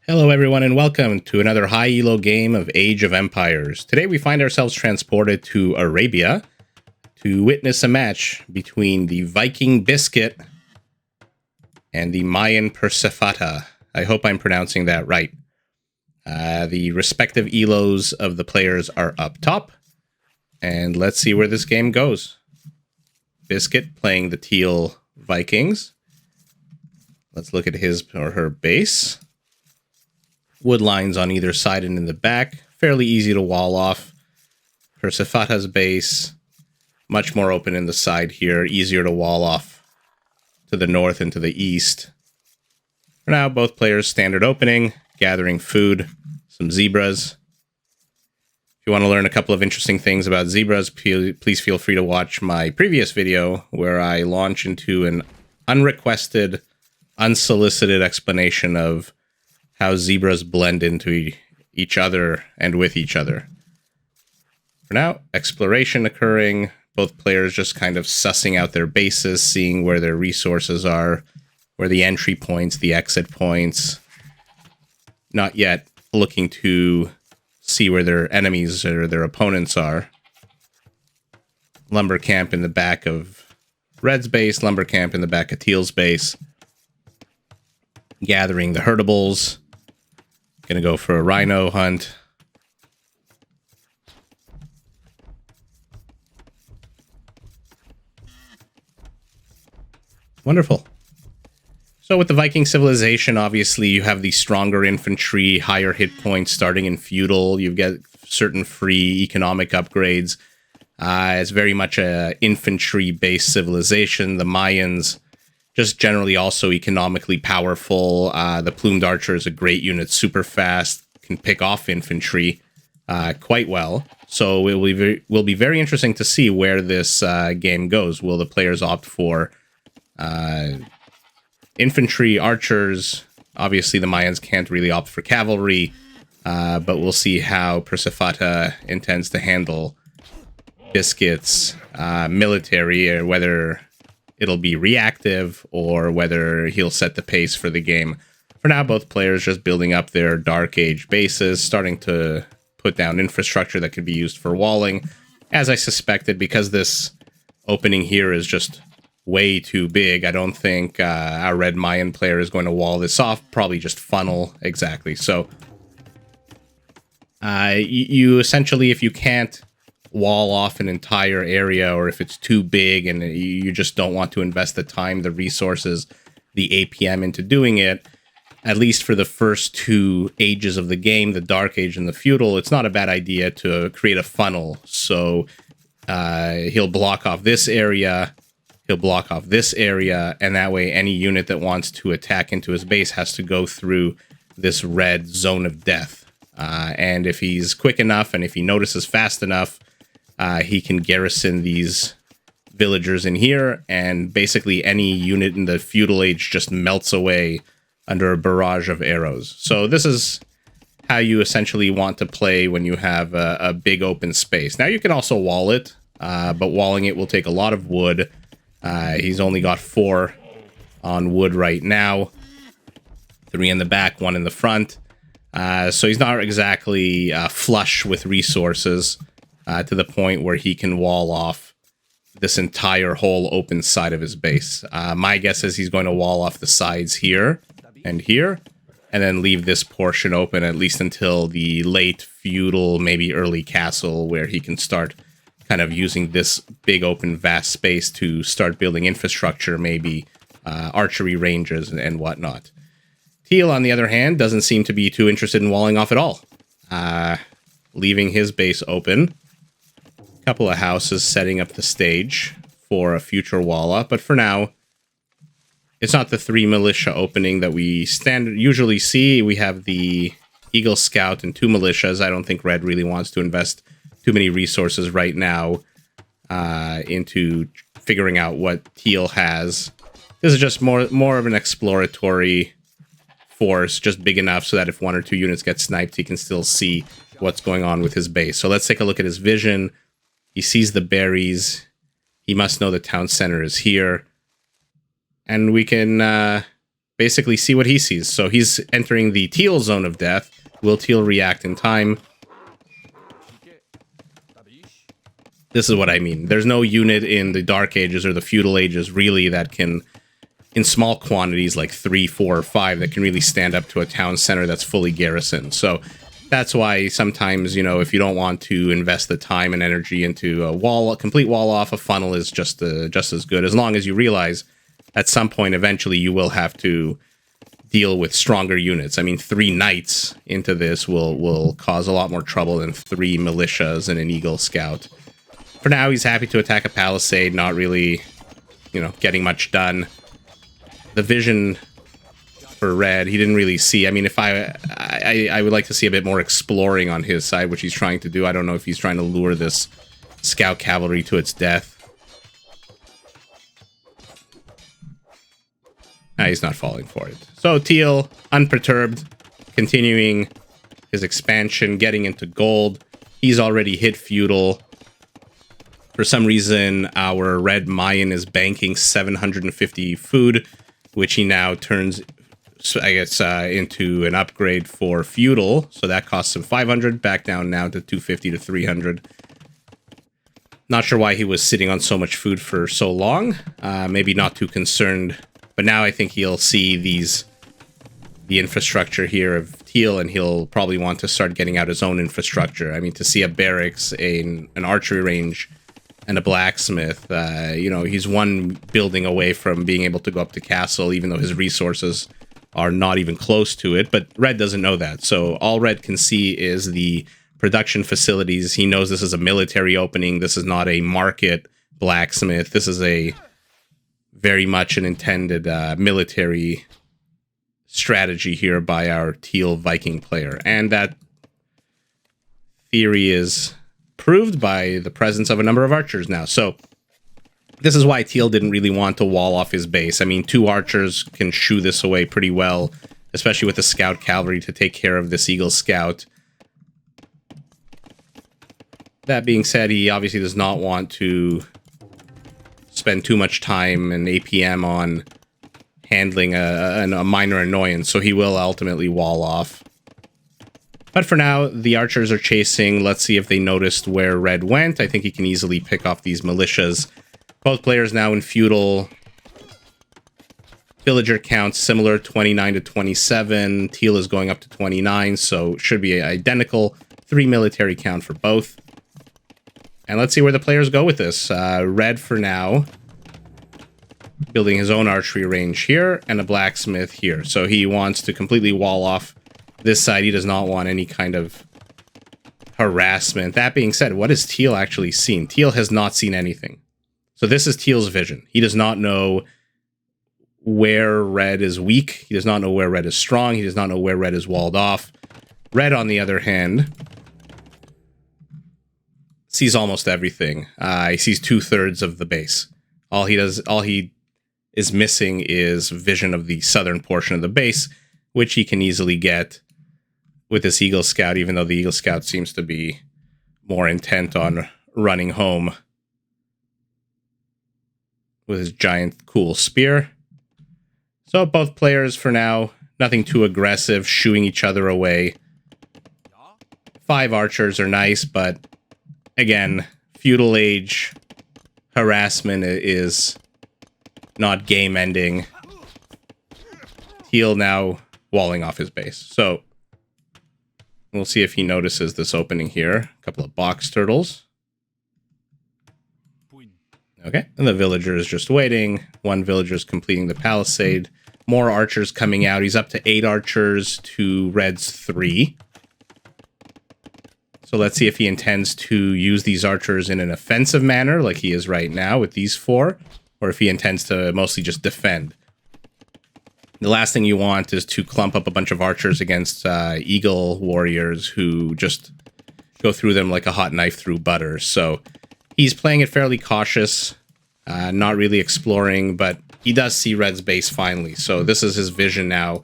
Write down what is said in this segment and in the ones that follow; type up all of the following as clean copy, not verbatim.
Hello everyone and welcome to another high elo game of Age of Empires. Today we find ourselves transported to Arabia to witness a match between the Viking Biscuit and the Mayan Persephatta. I hope I'm pronouncing that right. The respective elos of the players are up top, and let's see where this game goes. Biscuit playing the teal Vikings. Let's look at his or her base. Wood lines on either side and in the back. Fairly easy to wall off. Persephatta's base, much more open in the side here. Easier to wall off to the north and to the east. For now, both players standard opening, gathering food, some zebras. If you want to learn a couple of interesting things about zebras, please feel free to watch my previous video where I launch into an unrequested, unsolicited explanation of how zebras blend into each other and with each other. For now, exploration occurring, both players just kind of sussing out their bases, seeing where their resources are, where the entry points, the exit points. Not yet looking to see where their enemies or their opponents are. Lumber camp in the back of Red's base, lumber camp in the back of Teal's base. Gathering the herdables. Gonna go for a rhino hunt. Wonderful. So with the Viking civilization, obviously you have the stronger infantry, higher hit points starting in feudal. You get certain free economic upgrades. It's very much a infantry-based civilization. The Mayans, just generally also economically powerful. The plumed archer is a great unit, super fast, can pick off infantry quite well. So it will be very interesting to see where this game goes. Will the players opt for infantry, archers? Obviously, the Mayans can't really opt for cavalry, but we'll see how Persephatta intends to handle Biscuit's military, or whether it'll be reactive or whether he'll set the pace for the game. For now, both players just building up their Dark Age bases, starting to put down infrastructure that could be used for walling. As I suspected, because this opening here is just way too big, I don't think our red Mayan player is going to wall this off. Probably just funnel, exactly. So you essentially, if you can't wall off an entire area, or if it's too big and you just don't want to invest the time, the resources, the APM into doing it, at least for the first two ages of the game, the Dark Age and the Feudal, it's not a bad idea to create a funnel. So he'll block off this area, he'll block off this area, and that way any unit that wants to attack into his base has to go through this red zone of death. And if he's quick enough and if he notices fast enough, he can garrison these villagers in here, and basically any unit in the feudal age just melts away under a barrage of arrows. So this is how you essentially want to play when you have a big open space. Now you can also wall it, but walling it will take a lot of wood. He's only got 4 on wood right now. 3 in the back, 1 in the front. So he's not exactly flush with resources. To the point where he can wall off this entire whole open side of his base. My guess is he's going to wall off the sides here, and then leave this portion open at least until the late feudal, maybe early castle, where he can start kind of using this big open vast space to start building infrastructure, maybe archery ranges and whatnot. Teal, on the other hand, doesn't seem to be too interested in walling off at all. Leaving his base open. Couple of houses setting up the stage for a future wall up, but for now, it's not the 3 militia opening that we usually see. We have the Eagle Scout and 2 militias. I don't think Red really wants to invest too many resources right now into figuring out what Teal has. This is just more of an exploratory force, just big enough so that if 1 or 2 units get sniped, he can still see what's going on with his base. So let's take a look at his vision. He sees the berries. He must know the town center is here. And we can basically see what he sees. So he's entering the teal zone of death. Will teal react in time? This is what I mean. There's no unit in the Dark Ages or the Feudal Ages, really, that can, in small quantities, like 3, 4, or 5, that can really stand up to a town center that's fully garrisoned. So that's why sometimes, you know, if you don't want to invest the time and energy into a complete wall off, a funnel is just as good, as long as you realize at some point, eventually, you will have to deal with stronger units. I mean, 3 knights into this will cause a lot more trouble than 3 militias and an Eagle Scout. For now, he's happy to attack a palisade, not really, you know, getting much done. The vision for red, he didn't really see. I mean, if I would like to see a bit more exploring on his side, which he's trying to do. I don't know if he's trying to lure this scout cavalry to its death. He's not falling for it. So teal, unperturbed, continuing his expansion, getting into gold. He's already hit feudal. For some reason, our red Mayan is banking 750 food, which he now turns, I guess, into an upgrade for feudal. So that costs him 500, back down now to 250 to 300. Not sure why he was sitting on so much food for so long. Maybe not too concerned. But now I think he'll see the infrastructure here of teal, and he'll probably want to start getting out his own infrastructure. I mean, to see a barracks, an archery range, and a blacksmith, you know, he's one building away from being able to go up to castle, even though his resources are not even close to it. But red doesn't know that. So all red can see is the production facilities. He knows this is a military opening. This is not a market blacksmith. This is a very much an intended military strategy here by our teal Viking player. And that theory is proved by the presence of a number of archers now. So this is why teal didn't really want to wall off his base. I mean, 2 archers can shoo this away pretty well, especially with the scout cavalry to take care of this Eagle Scout. That being said, he obviously does not want to spend too much time and APM on handling a minor annoyance, so he will ultimately wall off. But for now, the archers are chasing. Let's see if they noticed where red went. I think he can easily pick off these militias. Both players now in feudal. Villager counts similar, 29 to 27. Teal is going up to 29, so should be identical. 3 military count for both. And let's see where the players go with this. Red for now, building his own archery range here, and a blacksmith here. So he wants to completely wall off this side. He does not want any kind of harassment. That being said, what has teal actually seen? Teal has not seen anything. So this is teal's vision. He does not know where red is weak. He does not know where red is strong. He does not know where red is walled off. Red, on the other hand, sees almost everything. He sees 2/3 of the base. All he is missing is vision of the southern portion of the base, which he can easily get with this Eagle Scout, even though the Eagle Scout seems to be more intent on running home with his giant cool spear. So both players, for now, nothing too aggressive, shooing each other away. 5 archers are nice, but again, feudal age harassment is not game ending. Teal now walling off his base. So we'll see if he notices this opening here. A couple of box turtles. Okay, and the villager is just waiting. 1 villager is completing the palisade. More archers coming out. He's up to 8 archers to red's 3. So let's see if he intends to use these archers in an offensive manner, like he is right now with these 4, or if he intends to mostly just defend. The last thing you want is to clump up a bunch of archers against eagle warriors who just go through them like a hot knife through butter. So he's playing it fairly cautious, not really exploring, but he does see red's base finally. So this is his vision now.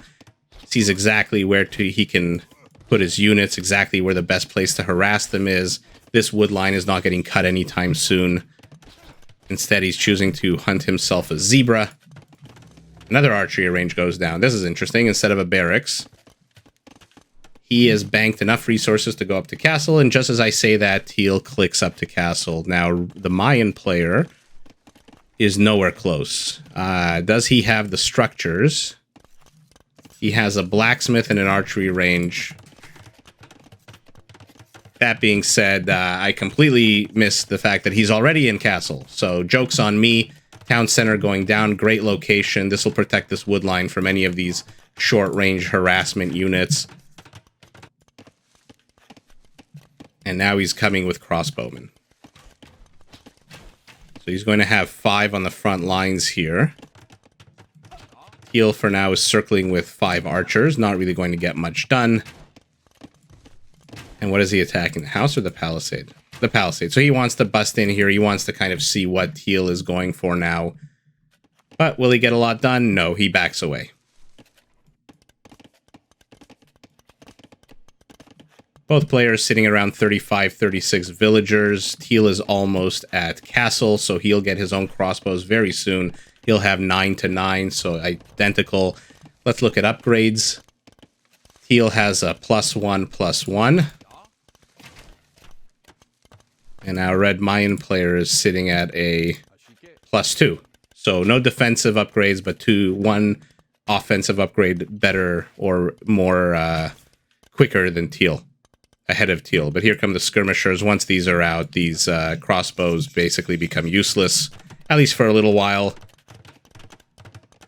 Sees exactly where he can put his units, exactly where the best place to harass them is. This wood line is not getting cut anytime soon. Instead, he's choosing to hunt himself a zebra. Another archery range goes down. This is interesting. Instead of a barracks, he has banked enough resources to go up to castle, and just as I say that, Teal clicks up to castle. Now, the Mayan player is nowhere close. Does he have the structures? He has a blacksmith and an archery range. That being said, I completely missed the fact that he's already in castle. So, joke's on me. Town center going down. Great location. This will protect this wood line from any of these short-range harassment units. And now he's coming with crossbowmen. So he's going to have 5 on the front lines here. Teal for now is circling with 5 archers. Not really going to get much done. And what is he attacking? The house or the palisade? The palisade. So he wants to bust in here. He wants to kind of see what Teal is going for now. But will he get a lot done? No, he backs away. Both players sitting around 35, 36 villagers. Teal is almost at castle, so he'll get his own crossbows very soon. He'll have 9 to 9, so identical. Let's look at upgrades. Teal has a +1/+1. And our red Mayan player is sitting at a +2. So no defensive upgrades, but 1 offensive upgrade better or more quicker than Teal. Ahead of Teal. But here come the skirmishers. Once these are out, these crossbows basically become useless, at least for a little while.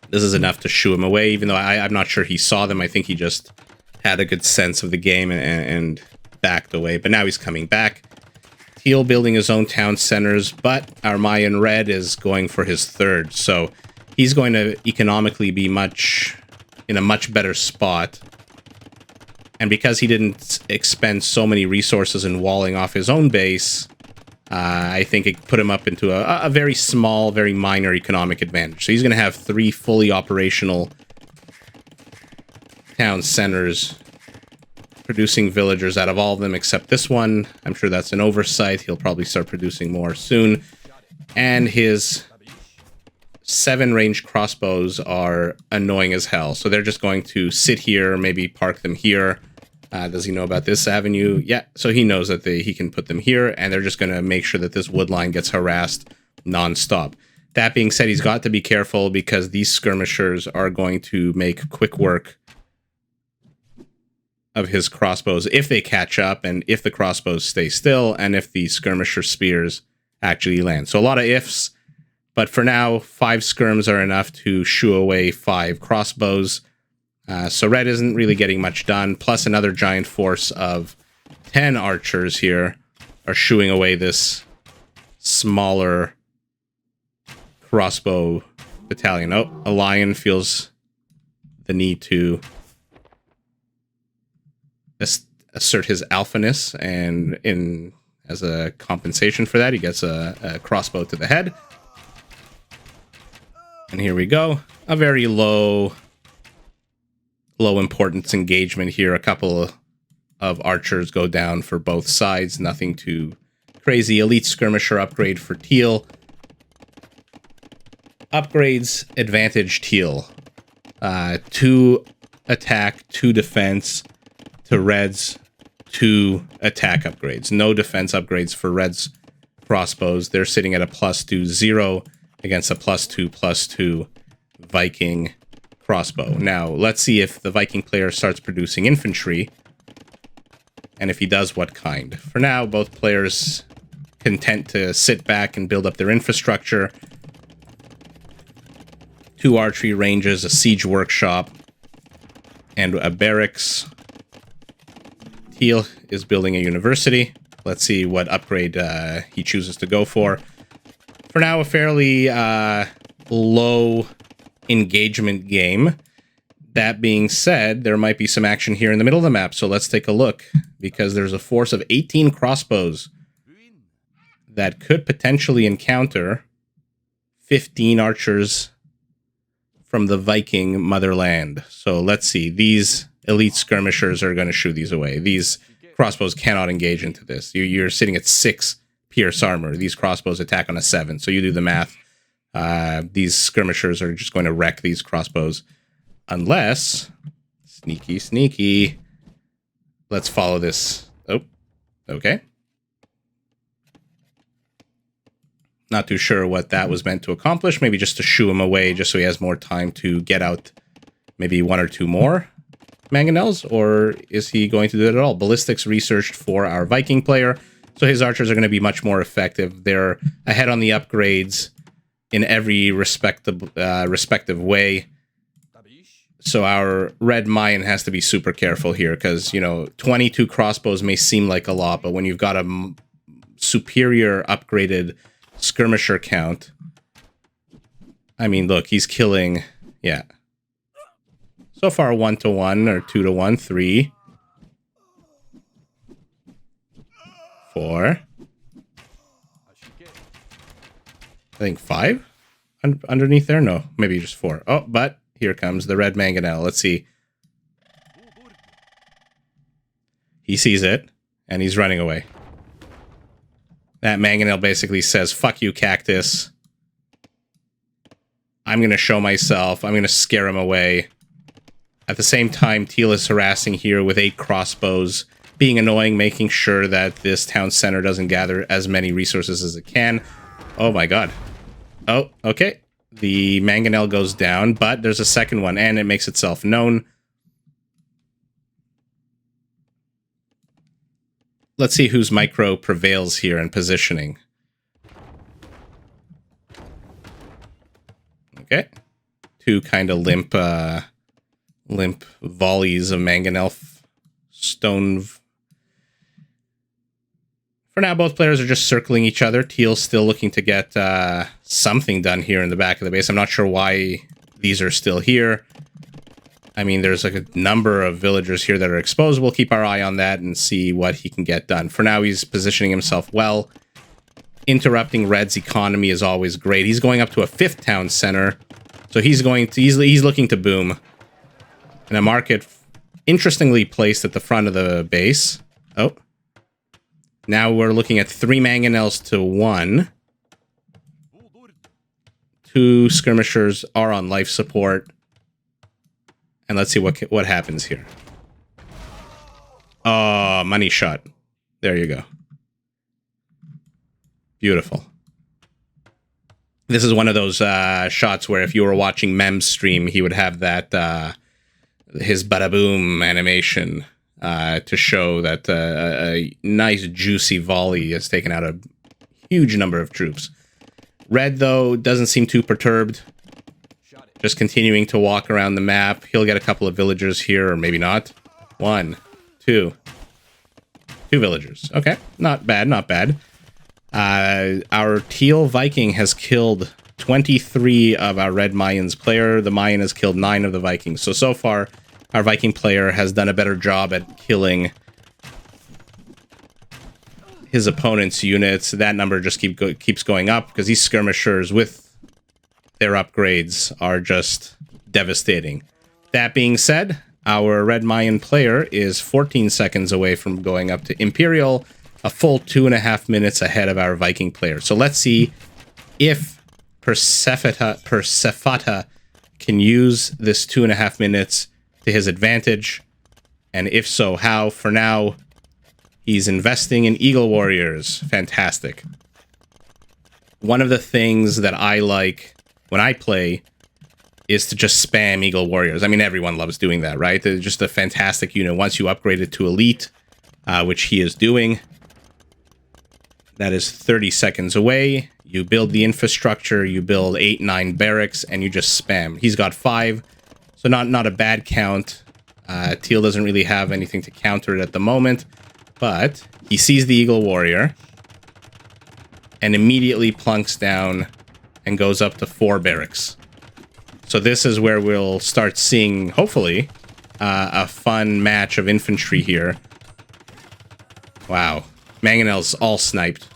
This is enough to shoo him away, even though I'm not sure he saw them. I think he just had a good sense of the game and backed away. But now he's coming back. Teal building his own town centers, but our Mayan red is going for his 3rd. So he's going to economically be in a much better spot. And because he didn't expend so many resources in walling off his own base, I think it put him up into a very small, very minor economic advantage. So he's going to have 3 fully operational town centers, producing villagers out of all of them except this one. I'm sure that's an oversight. He'll probably start producing more soon. And his 7 range crossbows are annoying as hell. So they're just going to sit here, maybe park them here. Does he know about this avenue? Yeah, so he knows that he can put them here, and they're just going to make sure that this wood line gets harassed nonstop. That being said, he's got to be careful because these skirmishers are going to make quick work of his crossbows if they catch up, and if the crossbows stay still, and if the skirmisher spears actually land. So a lot of ifs, but for now, 5 skirms are enough to shoo away 5 crossbows. So red isn't really getting much done, plus another giant force of 10 archers here are shooing away this smaller crossbow battalion. Oh, a lion feels the need to assert his alphaness, and as a compensation for that, he gets a crossbow to the head. And here we go. A very low importance engagement here. A couple of archers go down for both sides. Nothing too crazy. Elite skirmisher upgrade for Teal. Upgrades advantage Teal. 2 attack, 2 defense. To Red's 2 attack upgrades. No defense upgrades for Red's crossbows. They're sitting at a +2, 0 against a +2/+2 Viking crossbow. Now, let's see if the Viking player starts producing infantry. And if he does, what kind. For now, both players content to sit back and build up their infrastructure. 2 archery ranges, a siege workshop, and a barracks. Teal is building a university. Let's see what upgrade he chooses to go for. For now, a fairly low engagement game. That being said, there might be some action here in the middle of the map, so let's take a look, because there's a force of 18 crossbows that could potentially encounter 15 archers from the Viking motherland. So let's see. These elite skirmishers are going to shoo these away. These crossbows cannot engage into this. You're sitting at 6 pierce armor. These crossbows attack on a 7, so you do the math. These skirmishers are just going to wreck these crossbows. Unless... Sneaky, sneaky. Let's follow this. Oh, okay. Not too sure what that was meant to accomplish. Maybe just to shoo him away, just so he has more time to get out maybe one or two more mangonels, or is he going to do it at all? Ballistics researched for our Viking player, so his archers are going to be much more effective. They're ahead on the upgrades in every respective way. So our red Mayan has to be super careful here, because, you know, 22 crossbows may seem like a lot, but when you've got a superior upgraded skirmisher count, I mean, look, he's killing, yeah. So far, 1-to-1 or 2-to-1, 3, 4. I think 5 underneath there. No, maybe just 4. Oh, but here comes the red mangonel. Let's see. He sees it and he's running away. That mangonel basically says, "Fuck you, cactus. I'm going to show myself. I'm going to scare him away." At the same time, Teal is harassing here with 8 crossbows, being annoying, making sure that this town center doesn't gather as many resources as it can. Oh my god. Oh, okay. The mangonel goes down, but there's a second one, and it makes itself known. Let's see whose micro prevails here in positioning. Okay. 2 kind of limp volleys of mangonel stone. For now, both players are just circling each other. Teal's still looking to get something done here in the back of the base. I'm not sure why these are still here. I mean, there's like a number of villagers here that are exposed. We'll keep our eye on that and see what he can get done. For now, he's positioning himself well. Interrupting Red's economy is always great. He's going up to a 5th town center. So he's looking to boom. And a market interestingly placed at the front of the base. Oh. Now we're looking at 3 mangonels to 1. 2 skirmishers are on life support. And let's see what happens here. Oh, money shot. There you go. Beautiful. This is one of those shots where if you were watching Mem's stream, he would have that... his bada boom animation to show that a nice juicy volley has taken out a huge number of troops. Red, though, doesn't seem too perturbed. Just continuing to walk around the map. He'll get a couple of villagers here, or maybe not. 1, 2. 2 villagers. Okay, not bad, not bad. Our Teal Viking has killed 23 of our red Mayans player. The Mayan has killed 9 of the Vikings. So far, our Viking player has done a better job at killing his opponent's units. That number just keeps going up because these skirmishers with their upgrades are just devastating. That being said, our red Mayan player is 14 seconds away from going up to Imperial, a full 2.5 minutes ahead of our Viking player. So let's see if Persephatta can use this 2.5 minutes to his advantage, and if so, how. For now, he's investing in Eagle Warriors. Fantastic. One of the things that I like when I play is to just spam Eagle Warriors. I mean, everyone loves doing that, right? They're just a fantastic unit. Once you upgrade it to Elite, which he is doing, that is 30 seconds away. You build the infrastructure, you build 8, 9 barracks, and you just spam. He's got 5. So not a bad count. Teal doesn't really have anything to counter it at the moment, but he sees the Eagle Warrior and immediately plunks down and goes up to 4 barracks. So this is where we'll start seeing, hopefully, a fun match of infantry here. Wow. Mangonel's all sniped.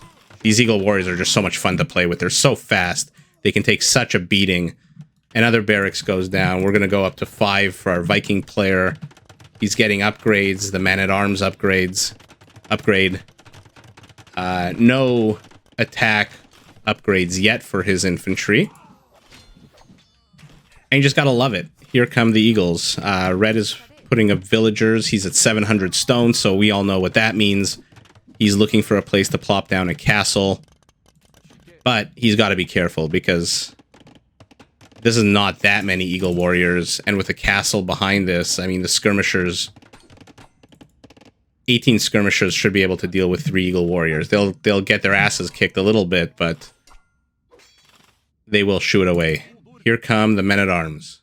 These Eagle Warriors are just so much fun to play with. They're so fast. They can take such a beating. Another barracks goes down. We're going to go up to 5 for our Viking player. He's getting upgrades. The man-at-arms upgrade. No attack upgrades yet for his infantry. And you just gotta love it. Here come the Eagles. Red is putting up villagers. He's at 700 stone, so we all know what that means. He's looking for a place to plop down a castle. But he's got to be careful because this is not that many Eagle Warriors. And with a castle behind this, I mean, the skirmishers... 18 skirmishers should be able to deal with 3 Eagle Warriors. They'll get their asses kicked a little bit, but they will shoo it away. Here come the men-at-arms.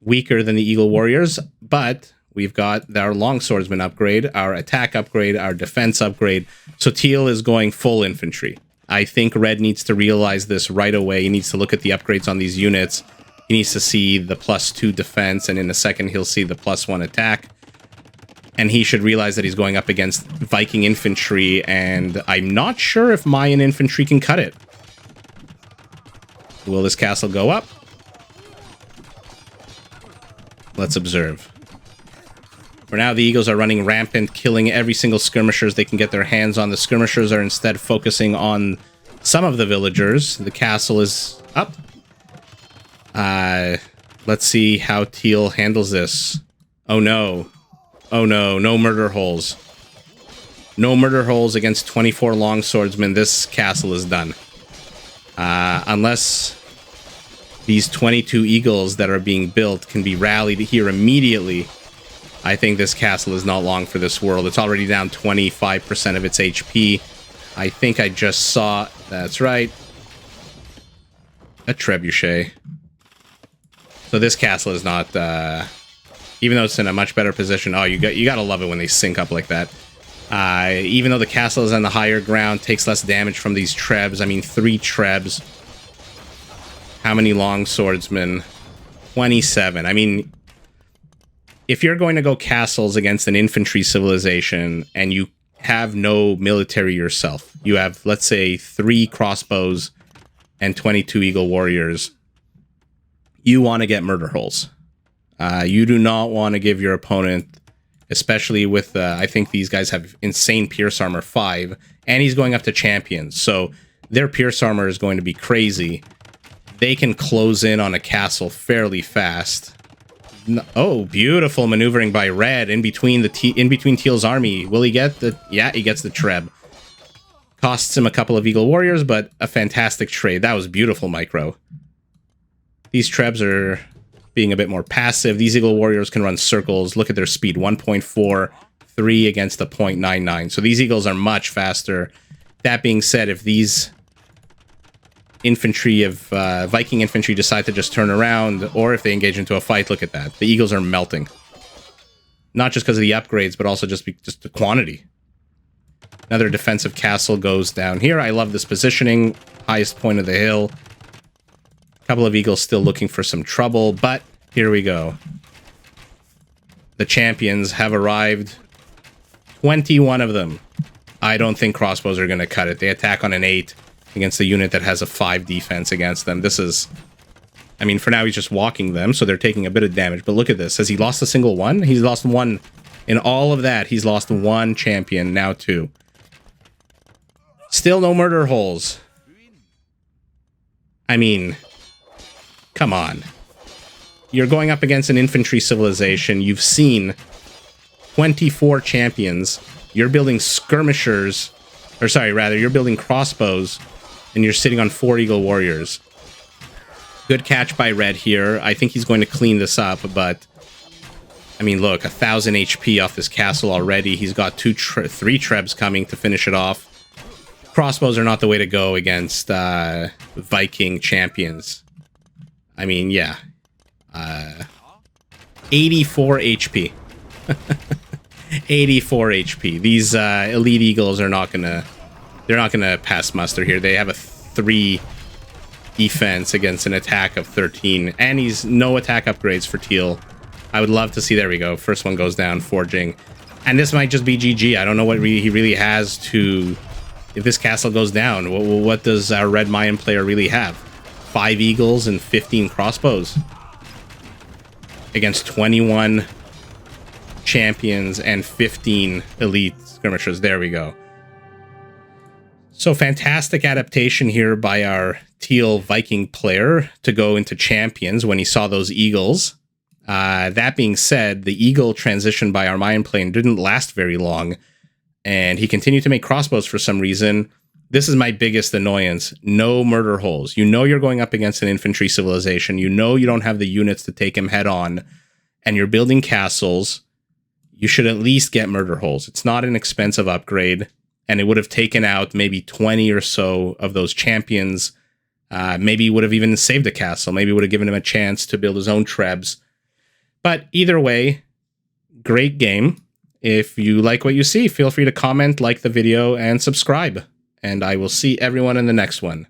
Weaker than the Eagle Warriors, but we've got our longswordsman upgrade, our attack upgrade, our defense upgrade. So teal is going full infantry. I think red needs to realize this right away. He needs to look at the upgrades on these units. He needs to see the +2 defense, and in a second he'll see the +1 attack. And he should realize that he's going up against Viking infantry, and I'm not sure if Mayan infantry can cut it. Will this castle go up? Let's observe. For now, the Eagles are running rampant, killing every single skirmishers they can get their hands on. The skirmishers are instead focusing on some of the villagers. The castle is up. Let's see how teal handles this. Oh no. Oh no, no murder holes. No murder holes against 24 longswordsmen. This castle is done. Unless these 22 eagles that are being built can be rallied here immediately, I think this castle is not long for this world. It's already down 25% of its HP. I think I just saw... That's right. A trebuchet. So this castle is not... even though it's in a much better position... Oh, you gotta love it when they sync up like that. Even though the castle is on the higher ground, takes less damage from these trebs. I mean, 3 trebs. How many longswordsmen? 27. I mean, if you're going to go castles against an infantry civilization and you have no military yourself, you have, let's say, 3 crossbows and 22 eagle warriors, you want to get murder holes. You do not want to give your opponent, especially with, I think these guys have insane pierce armor 5, and he's going up to champions, so their pierce armor is going to be crazy. They can close in on a castle fairly fast. Oh, beautiful maneuvering by red in between teal's army. Will he get the... Yeah, he gets the treb. Costs him a couple of eagle warriors, but a fantastic trade. That was beautiful, Micro. These trebs are being a bit more passive. These eagle warriors can run circles. Look at their speed, 1.43 against the 0.99. So these eagles are much faster. That being said, if these infantry of Viking infantry decide to just turn around, or if they engage into a fight, look at that. The eagles are melting. Not just because of the upgrades, but also just the quantity. Another defensive castle goes down here. I love this positioning. Highest point of the hill. A couple of eagles still looking for some trouble, but here we go. The champions have arrived. 21 of them. I don't think crossbows are going to cut it. They attack on an 8 against a unit that has a 5 defense against them. This is... I mean, for now he's just walking them, so they're taking a bit of damage. But look at this. Has he lost a single one? He's lost 1. In all of that, he's lost 1 champion, now 2. Still no murder holes. I mean, come on. You're going up against an infantry civilization. You've seen 24 champions. You're building skirmishers. Or sorry, rather, you're building crossbows. And you're sitting on 4 eagle warriors. Good catch by red here. I think he's going to clean this up, but... I mean, look, 1,000 HP off this castle already. He's got 3 trebs coming to finish it off. Crossbows are not the way to go against Viking champions. I mean, yeah. 84 HP. 84 HP. These elite eagles are not gonna... They're not gonna pass muster here. They have a 3 defense against an attack of 13. And he's no attack upgrades for teal. I would love to see... There we go. First one goes down, forging. And this might just be GG. I don't know what he really has to... If this castle goes down, what does our red Mayan player really have? 5 eagles and 15 crossbows. Against 21 champions and 15 elite skirmishers. There we go. So fantastic adaptation here by our teal Viking player to go into champions when he saw those eagles. That being said, the eagle transition by our Mayan player didn't last very long, and he continued to make crossbows for some reason. This is my biggest annoyance. No murder holes. You know you're going up against an infantry civilization. You know you don't have the units to take him head on, and you're building castles. You should at least get murder holes. It's not an expensive upgrade, and it would have taken out maybe 20 or so of those champions. Maybe he would have even saved a castle. Maybe would have given him a chance to build his own trebs. But either way, great game. If you like what you see, feel free to comment, like the video, and subscribe. And I will see everyone in the next one.